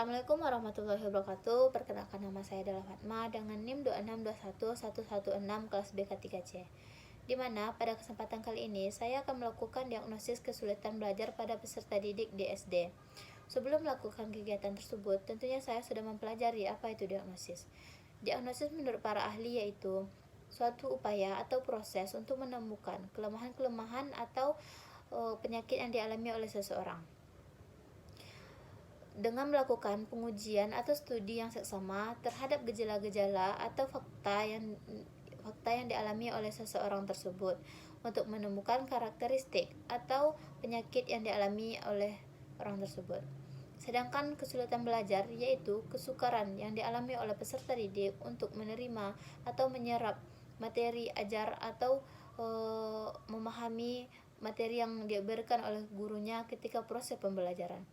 Assalamualaikum warahmatullahi wabarakatuh. Perkenalkan, nama saya adalah Fatma dengan NIM 2621116 kelas BK 3C. Di mana pada kesempatan kali ini saya akan melakukan diagnosis kesulitan belajar pada peserta didik di SD. Sebelum melakukan kegiatan tersebut, tentunya saya sudah mempelajari apa itu diagnosis. Diagnosis menurut para ahli yaitu suatu upaya atau proses untuk menemukan kelemahan-kelemahan atau penyakit yang dialami oleh seseorang dengan melakukan pengujian atau studi yang seksama terhadap gejala-gejala atau fakta yang dialami oleh seseorang tersebut untuk menemukan karakteristik atau penyakit yang dialami oleh orang tersebut. Sedangkan kesulitan belajar yaitu kesukaran yang dialami oleh peserta didik untuk menerima atau menyerap materi ajar atau memahami materi yang diberikan oleh gurunya ketika proses pembelajaran.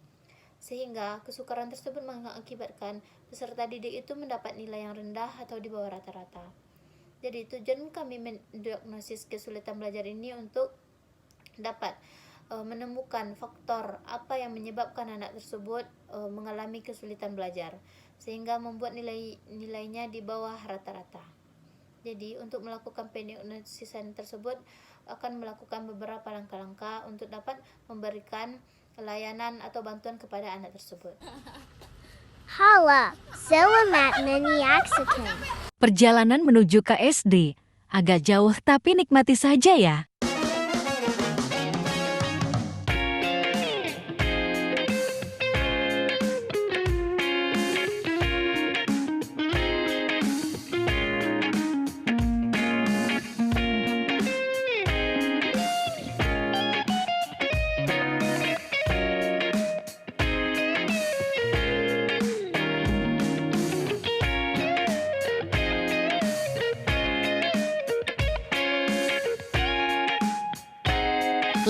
Sehingga kesukaran tersebut mengakibatkan peserta didik itu mendapat nilai yang rendah atau di bawah rata-rata. Jadi tujuan kami mendiagnosis kesulitan belajar ini untuk dapat menemukan faktor apa yang menyebabkan anak tersebut mengalami kesulitan belajar sehingga membuat nilainya di bawah rata-rata. Jadi untuk melakukan pendiagnosisan tersebut akan melakukan beberapa langkah-langkah untuk dapat memberikan layanan atau bantuan kepada anak tersebut. Hala, selamat menyaksikan. Perjalanan menuju ke SD agak jauh tapi nikmati saja ya.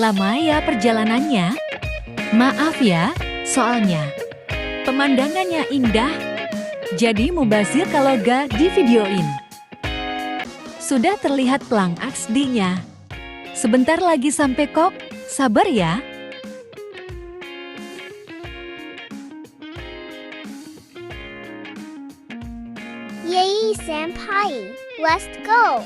Lama ya perjalanannya? Maaf ya, soalnya pemandangannya indah. Jadi mubazir kalau gak di videoin. Sudah terlihat pelang XD-nya. Sebentar lagi sampai kok, sabar ya. Yay, senpai, let's go.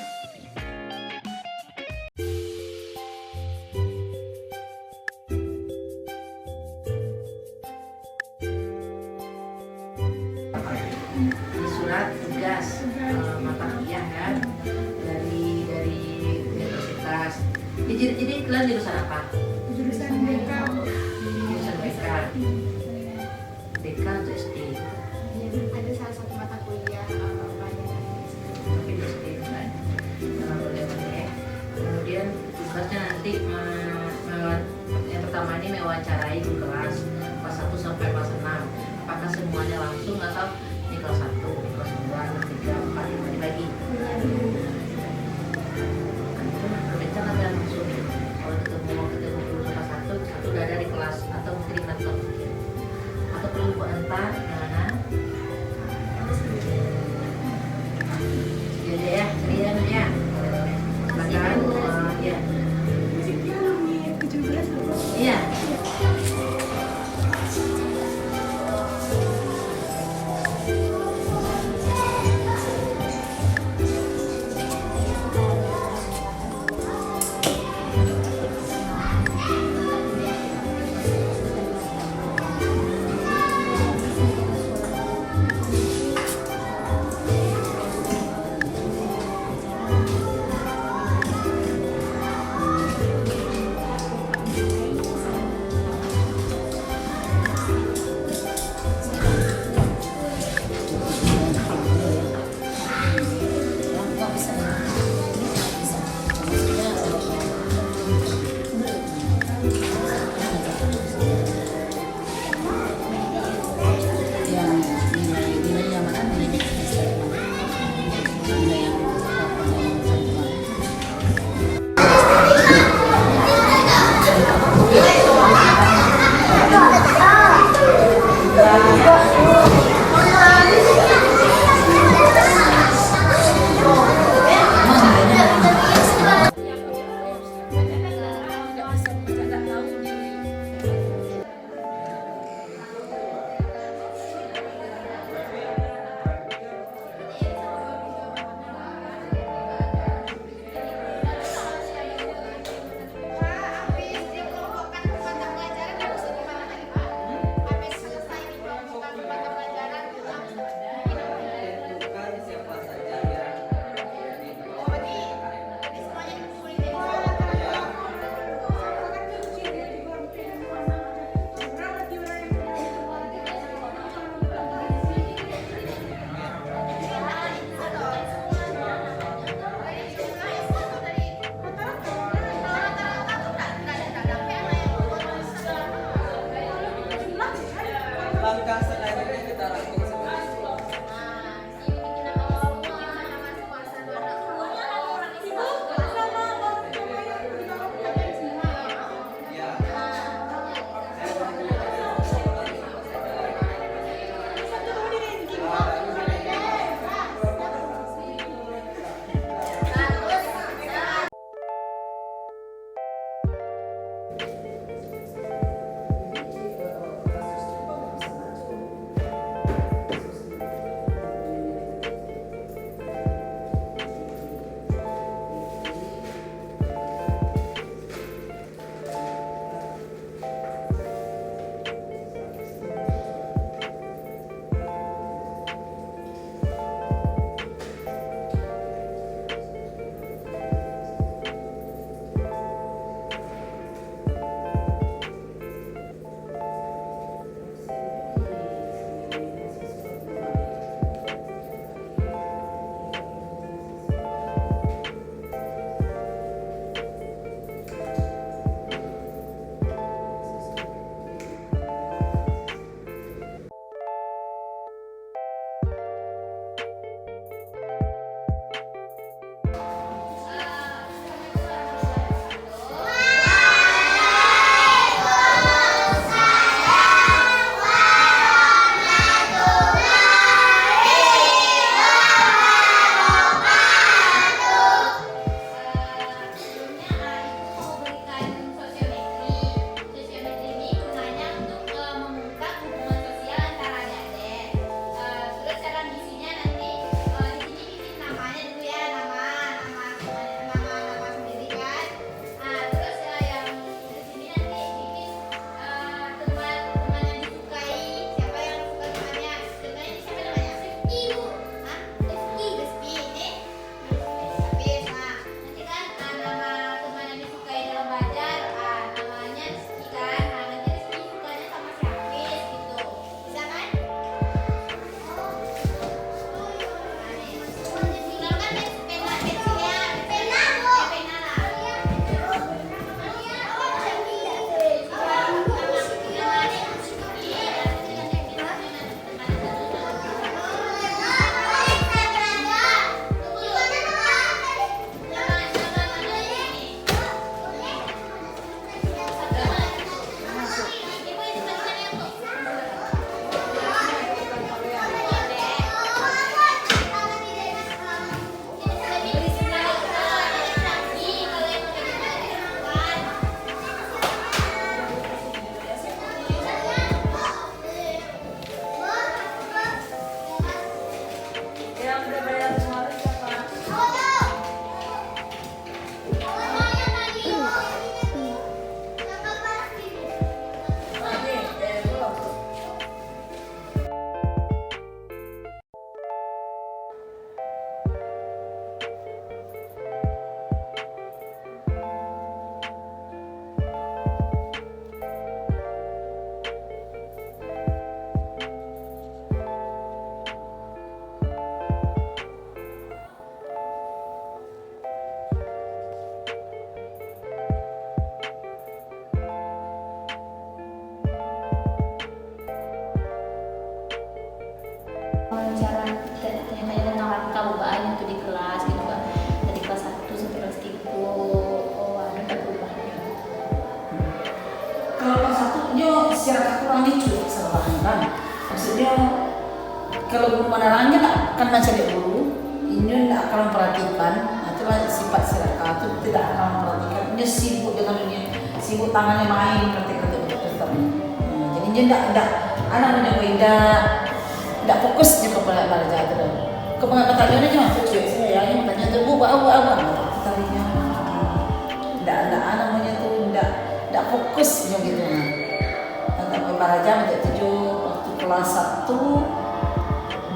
Surat tugas mata kuliah kan dari universitas. Jadi kalian jurusan apa? Jurusan BK. Jurusan BK. BK untuk SD. Ada salah satu mata kuliah pelajaran Tapi di SD kan. Jangan boleh. Kemudian tugasnya nanti yang pertama ini mewawancarai di kelas 1 sampai kelas 6. Apakah semuanya langsung atau ini kelas 1, kelas 2, kelas 3, 4, 5 dibagi? Berbincang ada langsung. Kalau ketemu dulu kelas 1 udah ada di kelas atau mesti di kantor. Atau perlu buat entar, gimana? Jadi ya, ya. Silakan, ya. musiknya lebih 17 apa? Iya. kan. Maksudnya kalau guru menerangnya tak akan mencari dulu, ini tidak akan memperhatikan. Itulah sifat Siraka itu tidak akan memperhatikan. Dia sibuk dengan dunia, sibuk tangannya main ketik-ketik tetap. Jadi dia tidak anak tidak fokus dia kepada belajar itu. Kepada pertanyaannya cuma cuy saya yang bertanya tu buat apa tariknya. Tidak namanya tu tidak fokus macam gitu. Kata belajar macam 7 waktu kelas 1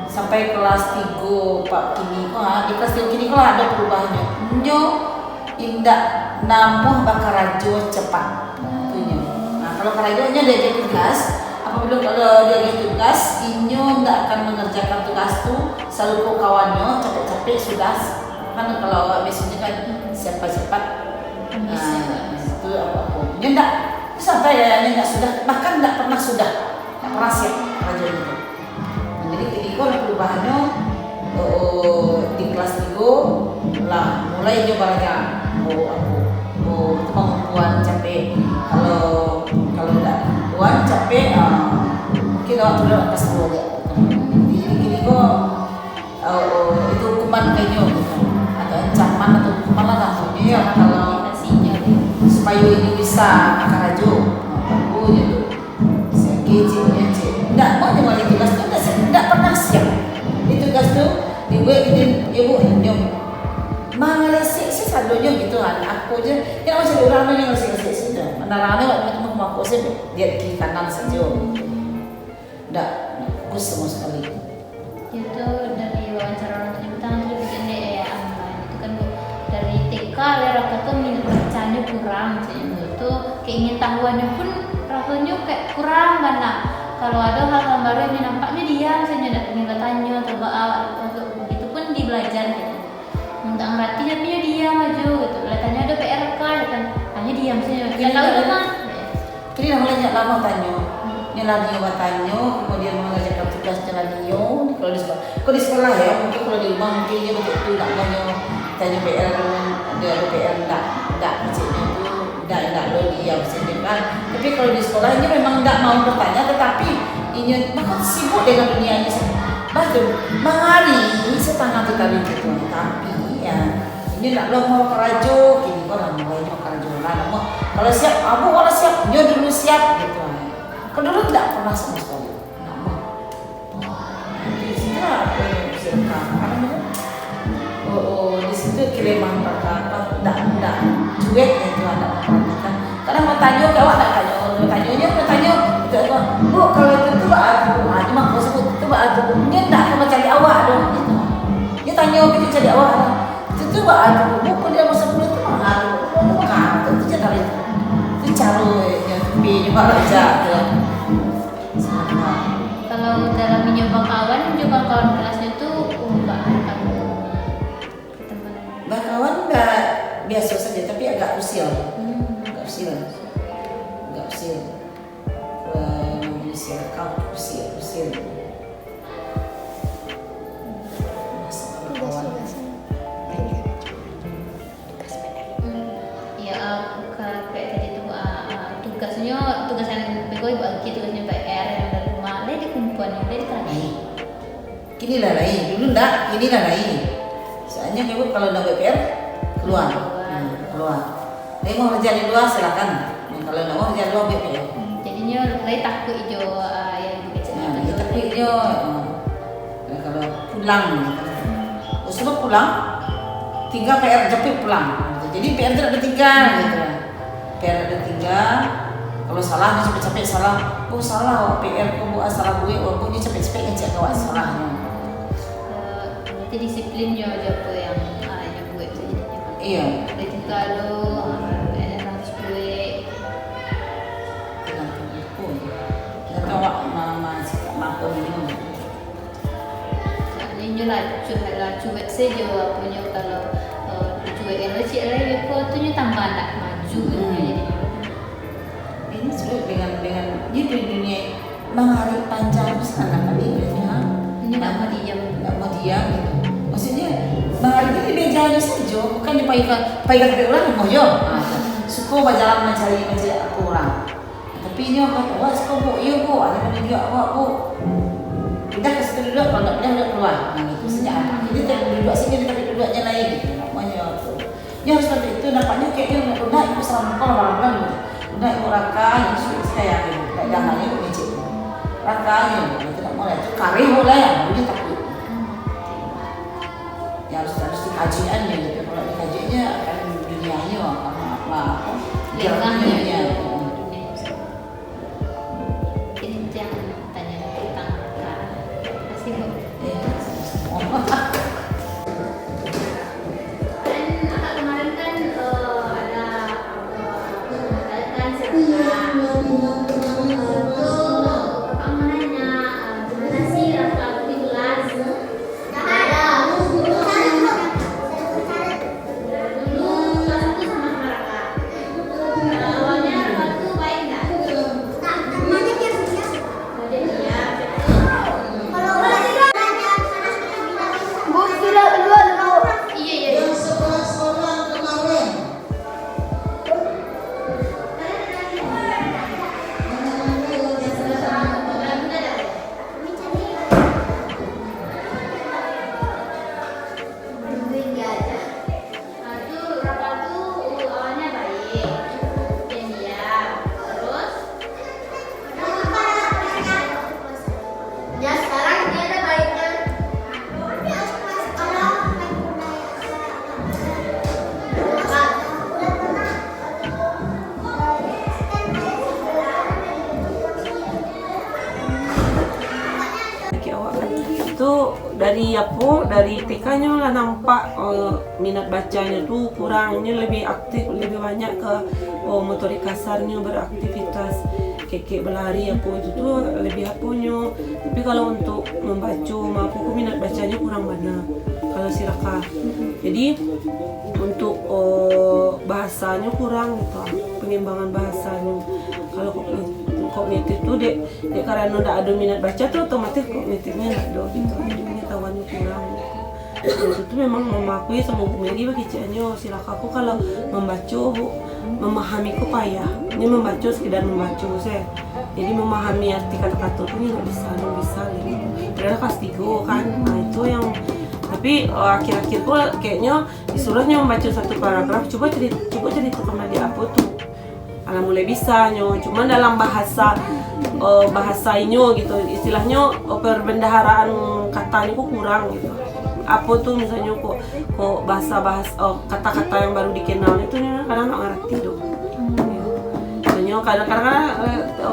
sampai kelas 3 Pak kini di kelas 3 kini kalau ada perubahannya. Nyo indak namuh bakarajo cepat. Itunya. Nah, kalau karajonya dia tugas, apabila kalau dia tugas, inyo ndak akan mengerjakan tugas tu selalu kau kawannya capek-capek sudah kan kalau biasanya kan cepat-cepat itu apa inyo ndak sampai ya ndak sudah bahkan ndak pernah siap karajo itu. Jadi ketika perubahannya di kelas 3 lah mulai nyoba belajar itu kemampuan capek kalau tidak puan capek mungkin waktu itu kelas 2 ya. Jadi itu hukuman kayaknya gitu. Ada ancaman atau hukuman lah langsungnya ya kalau supaya ini bisa akarajo bagus itu sekecilnya tidak mau dengan tugas itu tidak pernah siap itu tugas itu dibuat ini ibu nyom mengelesik sih sadonya gitu kan aku aja kita masih orang yang ngelesik sudah menerangnya waktu itu mau aku sih lihat kiri kanan saja tidak fokus sama sekali itu dari wawancara orang penyebutan itu bikin ya itu kan dari TK ya rata tuh minat bacanya kurang itu keingintahuannya pun rasanya kayak kurang banget. Kalau ada hal-hal baru yang nampaknya dia misalnya tidak ingin bertanya atau itu pun di belajar gitu. Minta ngerti tapi dia maju gitu. Tanya ada PRK kan hanya dia misalnya nggak tahu itu mah. Jadi namanya lama tanya. Nyeladi tanya kemudian mengerjakan tugas nyeladi kalau di sekolah. Kalau di sekolah ya mungkin kalau di rumah mungkin dia betul tak banyak tanya PR dia ada PR tidak misalnya itu tidak lo dia misalnya kan. Tapi kalau di sekolah ini memang tidak mau bertanya tetapi ini maka sibuk dengan dunia ini. Bahkan mengari setengah tu tadi itu tapi ya ini tidak lo mau kerajo kini orang mulai mau kerajo lah mau kalau siap abu kalau siap dia dulu siap gitu. Kalau dulu tidak pernah sama sekali. Tidak mau. Di situ apa yang bisa karena di situ keleman perkara tidak cuek itu ada perhatikan. Kadang mau tanya ke awak tak tanya bu kalau itu aku cuma kau sebut itu aku dia tidak akan cari awak dong gitu. Dia tanya gitu cari awak itu aku bu kau dia masa kuliah itu aku kan itu cari itu yang lebih nyoba aja Kalau dalam mencoba kawan kelasnya tuh enggak ada kawan enggak biasa saja tapi agak usil. Usil. tugasan pegawai bagi tugasnya PR yang dari rumah dia dikumpulan yang dari terakhir Kini lah lain, dulu enggak, kini lah lain. Soalnya ibu kalau udah PR keluar. Dia mau kerja di luar silakan. Kalau enggak mau kerja di luar PR. Jadinya lain takut hijau yang dikecil. Dia takut hijau. Kalau pulang, usul pulang, tinggal PR jepit pulang. Jadi PR tidak ada tinggal gitu. PR ada tinggal. Kalau salah dia cepet-cepet salah. Oh salah PR kau buat salah gue. Oh dia cepet-cepet ngecek kau salahnya. Berarti disiplinnya aja apa yang gue jadinya. Iya. Ada tinggal lo, harus gue. Kita tahu mama sikap makan ini. Soalnya laju saja punya kalau cuek yang lecik lagi kau tu tambah tak maju jadi. Ini sulit dengan di dunia mengalir panjang sana kali biasanya Ini tak mau diam. nggak mau diam gitu. Maksudnya mengalir ini bejanya saja bukan dipaikan ke orang mau yo. Suka berjalan mencari aku orang. Tapi pipinya kan, awak suka bu, iya bu, ada mana juga awak bu. Kita ke situ duduk, kalau nggak udah keluar. Nah, itu sejak anak. Jadi kita duduk sini, tapi duduknya lain gitu. Namanya tuh. Ya harus seperti itu. Nampaknya kayaknya udah ibu serang kalau malam-malam gitu. Udah ibu raka, yang sulit saya gitu. Kayak jangannya ibu ngecek. Rakanya ibu tidak mau itu kari boleh ya, ibu takut. Ya harus dikajiannya gitu. Kalau dikajiannya akan dunianya apa Lingkangnya. ya. Ini jangan tanya tentang Kak. Masih Bu. Kan kemarin kan ada kan Kakak mau nanya gimana sih Raka di kelas? Dulu kelas 1 sama Raka. Awalnya Raka tuh baik nggak? Jadi ya. Iya iya. Ya sekarang dia ada baiknya. Laki awak kan itu dari TK-nya lah nampak minat bacanya tuh kurangnya, lebih aktif, lebih banyak ke motorik kasarnya, beraktivitas kayak berlari apa itu tuh lebih apunya. Tapi kalau untuk membaca maupun minat bacanya kurang banyak kalau si Raka. Jadi untuk bahasanya kurang gitu, pengembangan bahasanya. Kalau kognitif tuh dek karena udah ada minat baca tuh otomatis kognitifnya nggak ada gitu, jadi pengetahuannya kurang gitu. Dan itu memang memakui sama Bu Mary bagi cianyo si Raka aku kalau membaca memahami ku payah, ini membaca sekedar membaca saya, jadi memahami arti kata-kata tuh nggak bisa gitu. Padahal kelas 3 kan, nah itu yang tapi akhir-akhir ku kayaknya disuruhnya membaca satu paragraf, coba cerita sama dia apa tuh. Alah mulai bisa nyo, cuma dalam bahasa inyo gitu, istilahnya perbendaharaan katanya kok kurang gitu. Apa tuh misalnya kok kata-kata yang baru dikenal itu kadang nggak ngerti dong. Misalnya kadang-kadang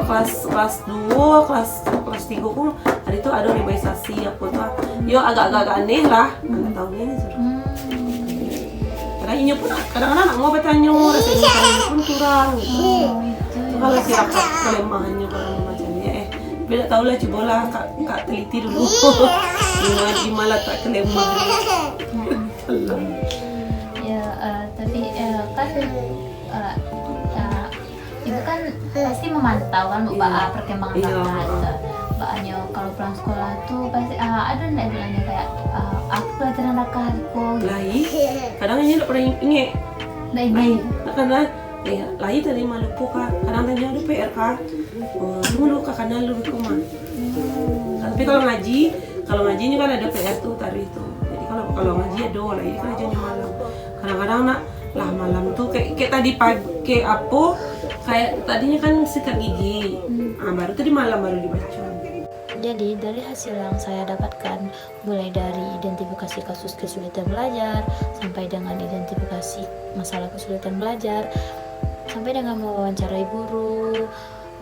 kelas 2, kelas 3 kok hari itu ada reboisasi apa tuh, yo agak-agak aneh lah, nggak tahu ini suruh. Karena ini pun kadang-kadang anak mau bertanya, rasanya pun kurang gitu. Kalau si Raka kelemahannya kalau memacanya beda tahu lah, cobalah kak teliti dulu. Gimana tak kelemah. Ya tapi kan ibu kan pasti memantau kan Bu Ba perkembangan Raka gitu. Mbaknya kalau pulang sekolah tuh pasti ada nggak bilangnya kayak aku pelajaran Raka hariku gitu. Lain, kadang ini tak pernah ingat. Lain. Karena lain tadi Maluku kak, kadang tanya ada PR kak. Dulu kak karena lu di rumah. Tapi kalau ngaji ini kan ada PR tuh tadi itu. Jadi kalau ngaji ada lah, ini kan aja malam. Kadang-kadang lah malam tuh kayak tadi pagi apa kayak tadinya kan sikat gigi. Baru tadi malam baru dibaca. Jadi dari hasil yang saya dapatkan, mulai dari identifikasi kasus kesulitan belajar sampai dengan identifikasi masalah kesulitan belajar, sampai dengan mewawancarai guru,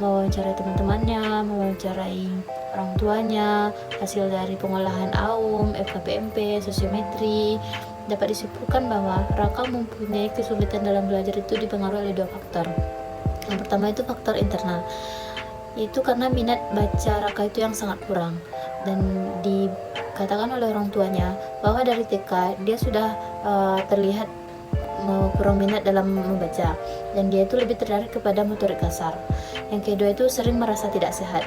mewawancarai teman-temannya, mewawancarai orang tuanya, hasil dari pengolahan AUM, FKPMP, sosiometri, dapat disimpulkan bahwa Raka mempunyai kesulitan dalam belajar itu dipengaruhi oleh 2 faktor. Yang pertama itu faktor internal, itu karena minat baca Raka itu yang sangat kurang, dan dikatakan oleh orang tuanya bahwa dari TK dia sudah terlihat kurang minat dalam membaca, dan dia itu lebih tertarik kepada motorik kasar. Yang kedua itu sering merasa tidak sehat.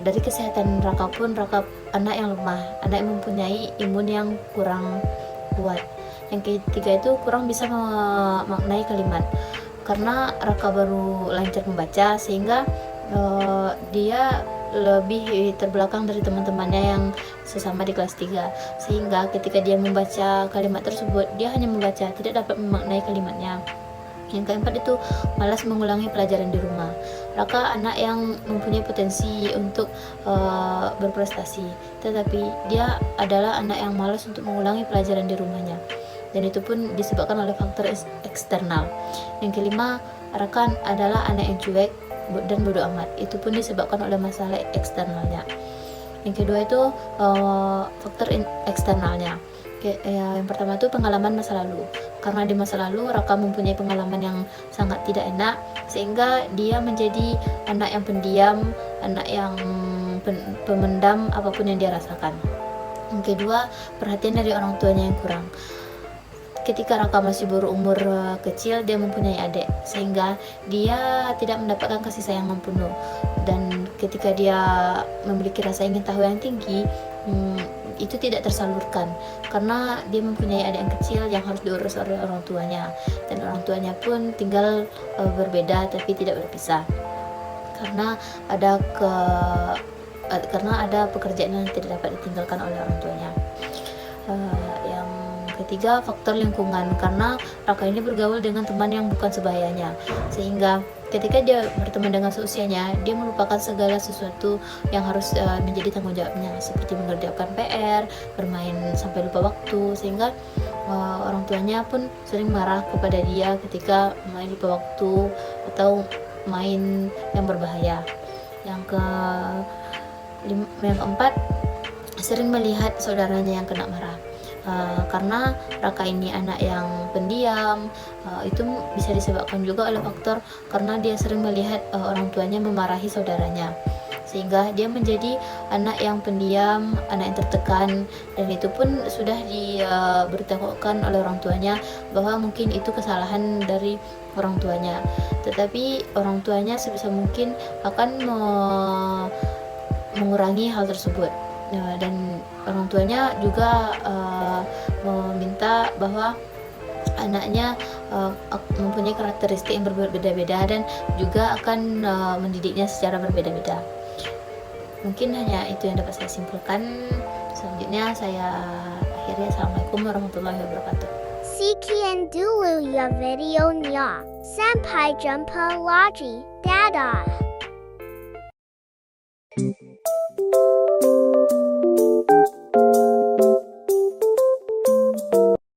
Dari kesehatan Raka pun, Raka anak yang lemah, anak yang mempunyai imun yang kurang kuat. Yang ketiga itu kurang bisa memaknai kalimat, karena Raka baru lancar membaca sehingga dia lebih terbelakang dari teman-temannya yang sesama di kelas 3, sehingga ketika dia membaca kalimat tersebut dia hanya membaca, tidak dapat memaknai kalimatnya. Yang keempat itu malas mengulangi pelajaran di rumah. Raka anak yang mempunyai potensi untuk berprestasi, tetapi dia adalah anak yang malas untuk mengulangi pelajaran di rumahnya, dan itu pun disebabkan oleh faktor eksternal. Yang kelima, Raka adalah anak yang cuek dan bodoh amat, itu pun disebabkan oleh masalah eksternalnya. Yang kedua itu faktor eksternalnya. Yang pertama itu pengalaman masa lalu, karena di masa lalu Raka mempunyai pengalaman yang sangat tidak enak, sehingga dia menjadi anak yang pendiam, anak yang pemendam apapun yang dia rasakan. Yang kedua, perhatian dari orang tuanya yang kurang. Ketika Raka masih berumur kecil, dia mempunyai adik, sehingga dia tidak mendapatkan kasih sayang yang penuh, dan ketika dia memiliki rasa ingin tahu yang tinggi, itu tidak tersalurkan karena dia mempunyai adik yang kecil yang harus diurus oleh orang tuanya, dan orang tuanya pun tinggal berbeda tapi tidak berpisah karena ada pekerjaan yang tidak dapat ditinggalkan oleh orang tuanya. Yang ketiga, faktor lingkungan, karena Raka ini bergaul dengan teman yang bukan sebayanya, sehingga ketika dia berteman dengan seusianya, dia melupakan segala sesuatu yang harus menjadi tanggung jawabnya, seperti mengerjakan PR, bermain sampai lupa waktu, sehingga orang tuanya pun sering marah kepada dia ketika main lupa waktu atau main yang berbahaya. Yang keempat, sering melihat saudaranya yang kena marah. Karena Raka ini anak yang pendiam, itu bisa disebabkan juga oleh faktor karena dia sering melihat orang tuanya memarahi saudaranya, sehingga dia menjadi anak yang pendiam, anak yang tertekan, dan itu pun sudah diberitahukan oleh orang tuanya bahwa mungkin itu kesalahan dari orang tuanya, tetapi orang tuanya sebisa mungkin akan mengurangi hal tersebut. Dan orang tuanya juga meminta bahwa anaknya mempunyai karakteristik yang berbeda-beda dan juga akan mendidiknya secara berbeda-beda. Mungkin hanya itu yang dapat saya simpulkan. Selanjutnya saya akhiri. Assalamualaikum warahmatullahi wabarakatuh. Sekian dulu ya videonya. Sampai jumpa lagi. Dadah.